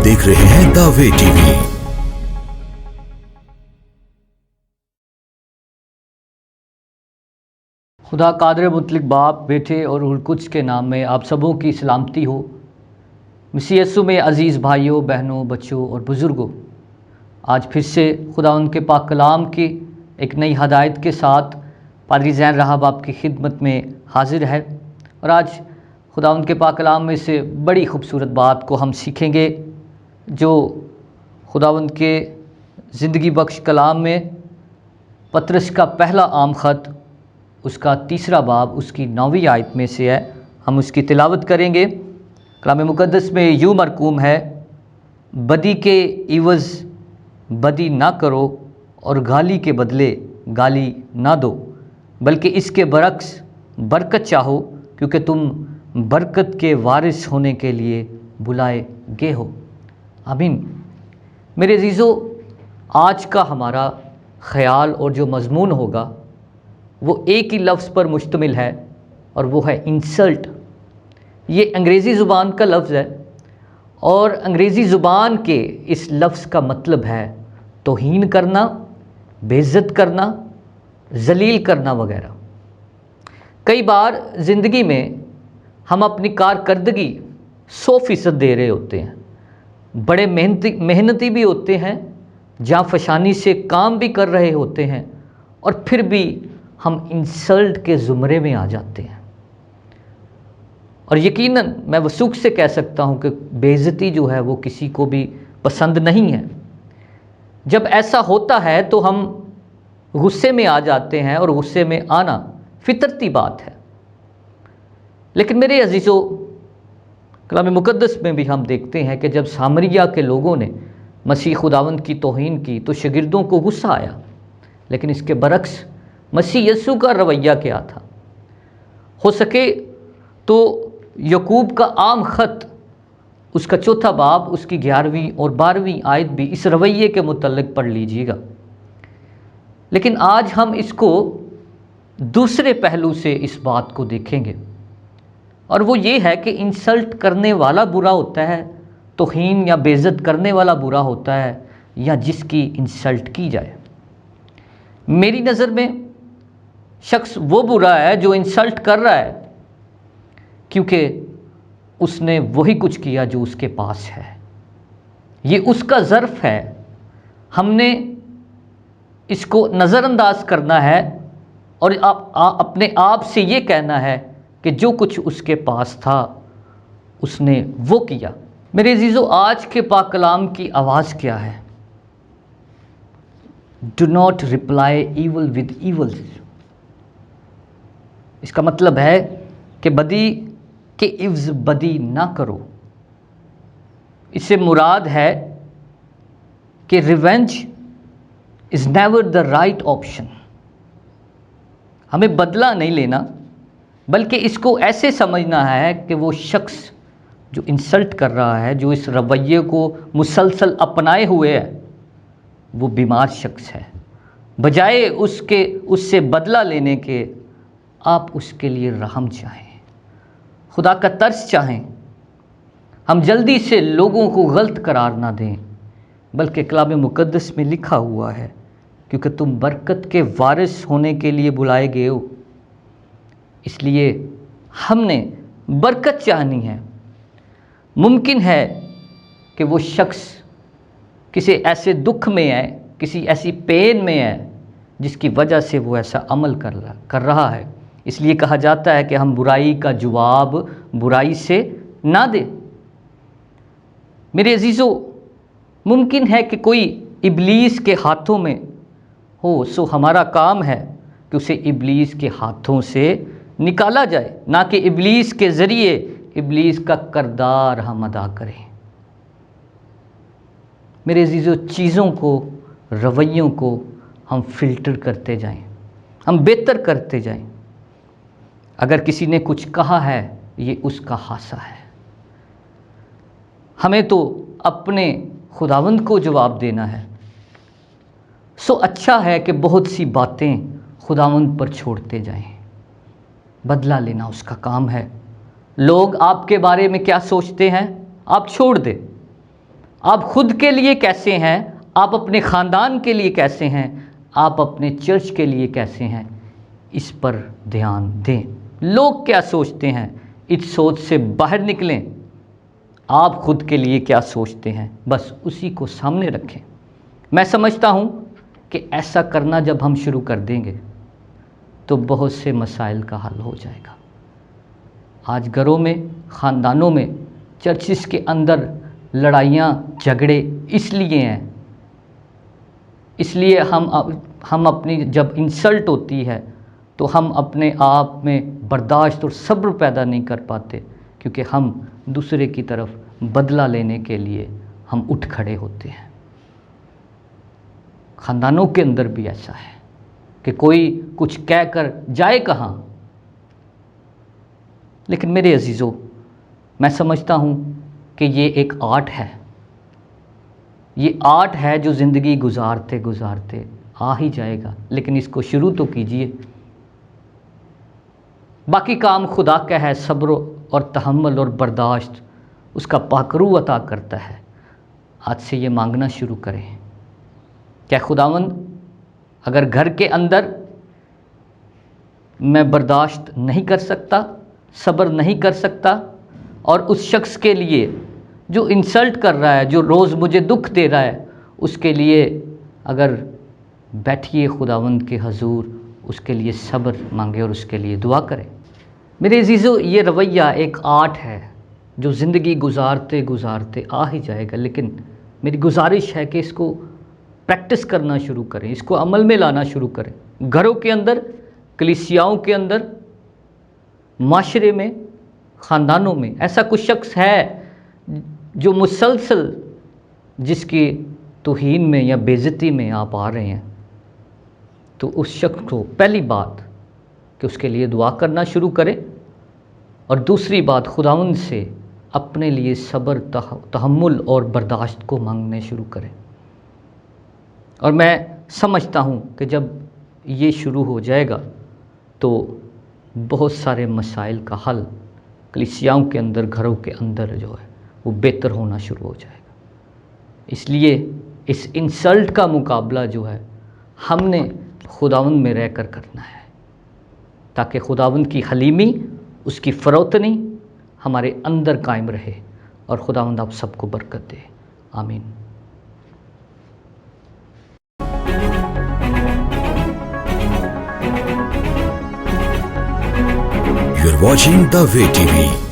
देख रहे हैं दावे टीवी। खुदा कादर मुतलक बाप, बेटे और रूहुल कुद्स के नाम में आप सबों की सलामती हो। मसीह यीशु में अज़ीज़ भाइयों, बहनों, बच्चों और बुज़ुर्गों, आज फिर से खुदा उनके पाक कलाम की एक नई हदायत के साथ पादरी ज़ैन राहब आपकी खिदमत में हाज़िर है। और आज खुदा उनके पाक कलाम में से बड़ी ख़ूबसूरत बात को हम सीखेंगे जो खुदा उनके ज़िंदगी बख्श कलाम में पतरस का पहला आम ख़त उसका 3 बाब उसकी 9वीं आयत में से है। हम उसकी तिलावत करेंगे। कलाम मुक़द्दस में यूँ मरकूम है, बदी के इवज़ बदी ना करो और गाली के बदले गाली ना दो, बल्कि इसके बरक्स बरकत चाहो, क्योंकि तुम बरकत के वारिस होने के लिए बुलाए गए हो। आमीन। मेरे अज़ीज़ों, आज का हमारा ख़याल और जो मज़मून होगा वो एक ही लफ्ज़ पर मुश्तमिल है और वो है इंसल्ट। ये अंग्रेज़ी ज़ुबान का लफ्ज़ है और अंग्रेज़ी ज़ुबान के इस लफ्ज़ का मतलब है तौहीन करना, बेइज्जत करना, ज़लील करना वगैरह। कई बार ज़िंदगी में हम अपनी कारकर्दगी 100% दे रहे होते हैं, बड़े मेहनती भी होते हैं, जांफशानी से काम भी कर रहे होते हैं, और फिर भी हम इंसल्ट के ज़ुमरे में आ जाते हैं। और यकीनन मैं वसूख से कह सकता हूँ कि बेइज्जती जो है वो किसी को भी पसंद नहीं है। जब ऐसा होता है तो हम गुस्से में आ जाते हैं और गुस्से में आना फितरती बात है। लेकिन मेरे अज़ीज़ों, कलाम मुक़द्दस में भी हम देखते हैं कि जब सामरिया के लोगों ने मसीह खुदावंद की तौहीन की तो शागिर्दों को गुस्सा आया, लेकिन इसके बरक्स मसीह यीशु का रवैया क्या था। हो सके तो याकूब का आम ख़त उसका 4 बाब उसकी 11वीं और 12वीं आयत भी इस रवैये के मुतल्लिक़ पढ़ लीजिएगा। लेकिन आज हम इसको दूसरे पहलू से इस बात को देखेंगे, और वो ये है कि इंसल्ट करने वाला बुरा होता है, तौहीन या बेइज्जत करने वाला बुरा होता है, या जिसकी इंसल्ट की जाए। मेरी नज़र में शख्स वो बुरा है जो इंसल्ट कर रहा है, क्योंकि उसने वही कुछ किया जो उसके पास है। ये उसका ज़र्फ़ है, हमने इसको नज़रअंदाज करना है और अपने आप से ये कहना है कि जो कुछ उसके पास था उसने वो किया। मेरे अज़ीज़ों, आज के पाक कलाम की आवाज़ क्या है? Do not reply evil with evil. इसका मतलब है कि बदी के इव्ज़ बदी ना करो। इससे मुराद है कि revenge is never the right option. हमें बदला नहीं लेना, बल्कि इसको ऐसे समझना है कि वो शख्स जो इंसल्ट कर रहा है, जो इस रवैये को मुसलसल अपनाए हुए है, वो बीमार शख्स है। बजाय उससे बदला लेने के आप उसके लिए रहम चाहें, खुदा का तरस चाहें। हम जल्दी से लोगों को गलत करार ना दें, बल्कि कलाम मुक़द्दस में लिखा हुआ है, क्योंकि तुम बरकत के वारिस होने के लिए बुलाए गए हो। इसलिए हमने बरकत चाहनी है। मुमकिन है कि वो शख्स किसी ऐसे दुख में है, किसी ऐसी पेन में है जिसकी वजह से वो ऐसा अमल कर रहा है। इसलिए कहा जाता है कि हम बुराई का जवाब बुराई से ना दें। मेरे अज़ीज़ों, मुमकिन है कि कोई इब्लीस के हाथों में हो, सो हमारा काम है कि उसे इब्लीस के हाथों से निकाला जाए, ना कि इब्लीस के ज़रिए इब्लीस का किरदार हम अदा करें। मेरे अज़ीज़ों, चीज़ों को, रवैयों को हम फ़िल्टर करते जाएं, हम बेहतर करते जाएं। अगर किसी ने कुछ कहा है, ये उसका हासा है। हमें तो अपने खुदावंद को जवाब देना है। सो अच्छा है कि बहुत सी बातें खुदावंद पर छोड़ते जाएं। बदला लेना उसका काम है। लोग आपके बारे में क्या सोचते हैं आप छोड़ दें। آپ خود کے لیے کیسے ہیں، آپ اپنے خاندان کے لیے کیسے ہیں، آپ اپنے چرچ کے لیے کیسے ہیں، اس پر دھیان دیں۔ لوگ کیا سوچتے ہیں، اس سوچ سے باہر نکلیں۔ آپ خود کے لیے کیا سوچتے ہیں، بس اسی کو سامنے رکھیں۔ میں سمجھتا ہوں کہ ایسا کرنا جب ہم شروع کر دیں گے تو بہت سے مسائل کا حل ہو جائے گا۔ آج گھروں میں، خاندانوں میں، چرچز کے اندر لڑائیاں، جھگڑے اس لیے ہیں، اس لیے ہم اپنی جب انسلٹ ہوتی ہے تو ہم اپنے آپ میں برداشت اور صبر پیدا نہیں کر پاتے، کیونکہ ہم دوسرے کی طرف بدلہ لینے کے لیے ہم اٹھ کھڑے ہوتے ہیں۔ خاندانوں کے اندر بھی ایسا ہے کہ کوئی کچھ کہہ کر جائے کہاں۔ لیکن میرے عزیزو، میں سمجھتا ہوں کہ یہ ایک آرٹ ہے، یہ آرٹ ہے جو زندگی گزارتے گزارتے آ ہی جائے گا، لیکن اس کو شروع تو کیجئے۔ باقی کام خدا کا ہے، صبر اور تحمل اور برداشت اس کا پاکرو عطا کرتا ہے۔ آج سے یہ مانگنا شروع کریں کہ خداوند، اگر گھر کے اندر میں برداشت نہیں کر سکتا، صبر نہیں کر سکتا، اور اس شخص کے لیے جو انسلٹ کر رہا ہے، جو روز مجھے دکھ دے رہا ہے، اس کے لیے اگر بیٹھیے خداوند کے حضور، اس کے لیے صبر مانگے اور اس کے لیے دعا کریں۔ میرے عزیزو، یہ رویہ ایک آرٹ ہے جو زندگی گزارتے گزارتے آ ہی جائے گا، لیکن میری گزارش ہے کہ اس کو پریکٹس کرنا شروع کریں، اس کو عمل میں لانا شروع کریں۔ گھروں کے اندر، کلیسیاؤں کے اندر، معاشرے میں، خاندانوں میں ایسا کچھ شخص ہے جو مسلسل جس کی توہین میں یا بے عزتی میں آپ آ رہے ہیں، تو اس شخص کو پہلی بات کہ اس کے لیے دعا کرنا شروع کریں، اور دوسری بات خداوند سے اپنے لیے صبر، تحمل اور برداشت کو مانگنے شروع کریں۔ اور میں سمجھتا ہوں کہ جب یہ شروع ہو جائے گا تو بہت سارے مسائل کا حل کلیسیاؤں کے اندر، گھروں کے اندر جو ہے وہ بہتر ہونا شروع ہو جائے گا۔ اس لیے اس انسلٹ کا مقابلہ جو ہے ہم نے خداوند میں رہ کر کرنا ہے، تاکہ خداوند کی حلیمی، اس کی فروتنی ہمارے اندر قائم رہے، اور خداوند آپ سب کو برکت دے۔ آمین۔ You are watching The Way TV.